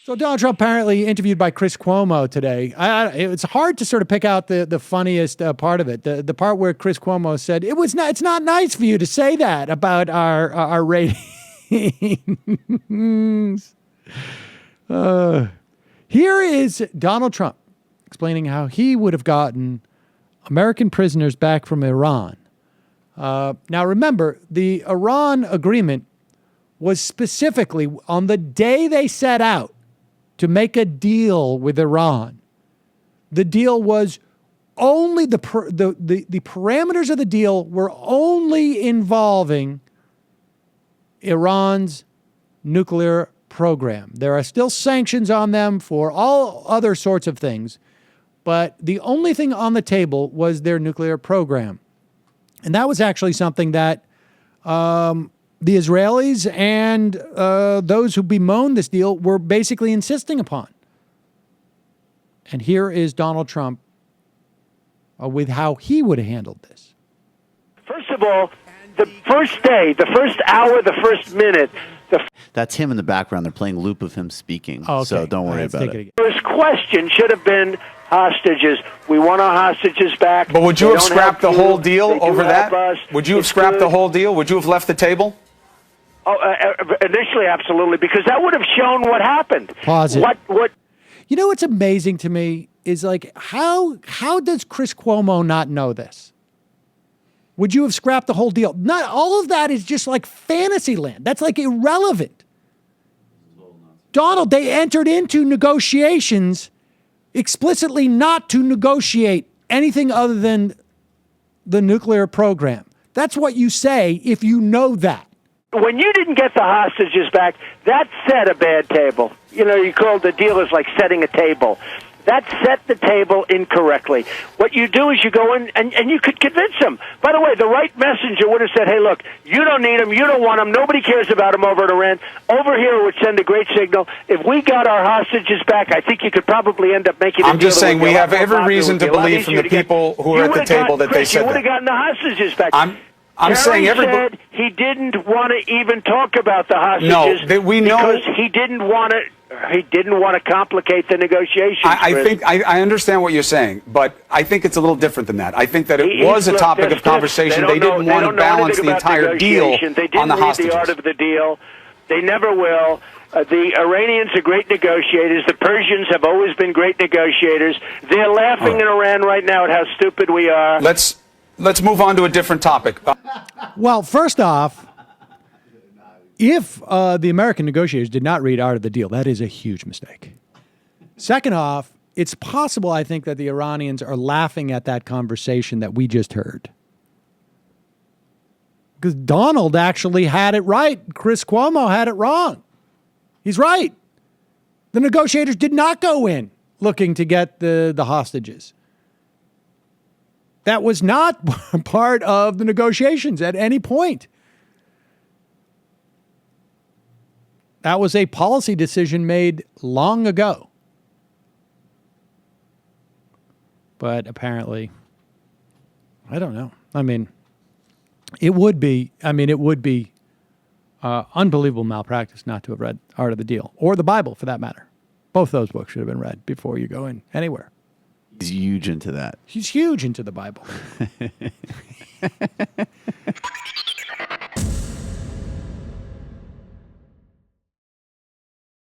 So Donald Trump apparently interviewed by Chris Cuomo today. It's hard to sort of pick out the funniest part of it. The part where Chris Cuomo said it's not nice for you to say that about our ratings. Here is Donald Trump explaining how he would have gotten American prisoners back from Iran. Now remember, the Iran agreement was specifically on the day they set out to make a deal with Iran. The deal was only the parameters of the deal were only involving Iran's nuclear program. There are still sanctions on them for all other sorts of things, but the only thing on the table was their nuclear program. And that was actually something that the Israelis and those who bemoaned this deal were basically insisting upon. And here is Donald Trump with how he would have handled this. First of all, the first day, the first hour, the first minute. That's him in the background. They're playing loop of him speaking. Oh, okay. So don't worry about it. First question should have been hostages. We want our hostages back. But would you have scrapped the whole deal over that? Would you have scrapped the whole deal? Would you have left the table? Oh, initially, absolutely, because that would have shown what happened. Pause it. What? You know what's amazing to me is like how does Chris Cuomo not know this? Would you have scrapped the whole deal? Not all of that is just like fantasy land. That's like irrelevant. Donald, they entered into negotiations explicitly not to negotiate anything other than the nuclear program. That's what you say if you know that. When you didn't get the hostages back, that set a bad table. You know, you called the deal is like setting a table. That set the table incorrectly. What you do is you go in and you could convince them. By the way, the right messenger would have said, hey, look, you don't need them, you don't want them, nobody cares about them over in Iran. Over here it would send a great signal. If we got our hostages back, I think you could probably end up making I'm just saying we have every reason to believe from the people who are at the table that they said that. You would have gotten the hostages back. I'm saying everybody said he didn't want to even talk about the hostages. No, we know because he didn't want to. He didn't want to complicate the negotiations. I understand what you're saying, but I think it's a little different than that. I think that it was a topic of conversation. They didn't want to balance the entire deal on the hostages. The art of the deal. They never will. The Iranians are great negotiators. The Persians have always been great negotiators. They're laughing in Iran right now at how stupid we are. Let's move on to a different topic. Well, first off, if the American negotiators did not read Art of the Deal, that is a huge mistake. Second off, it's possible, I think, that the Iranians are laughing at that conversation that we just heard. Because Donald actually had it right. Chris Cuomo had it wrong. He's right. The negotiators did not go in looking to get the hostages. That was not part of the negotiations at any point. That was a policy decision made long ago. But apparently, I don't know. I mean, it would be unbelievable malpractice not to have read Art of the Deal or the Bible for that matter. Both those books should have been read before you go in anywhere. He's huge into that. He's huge into the Bible.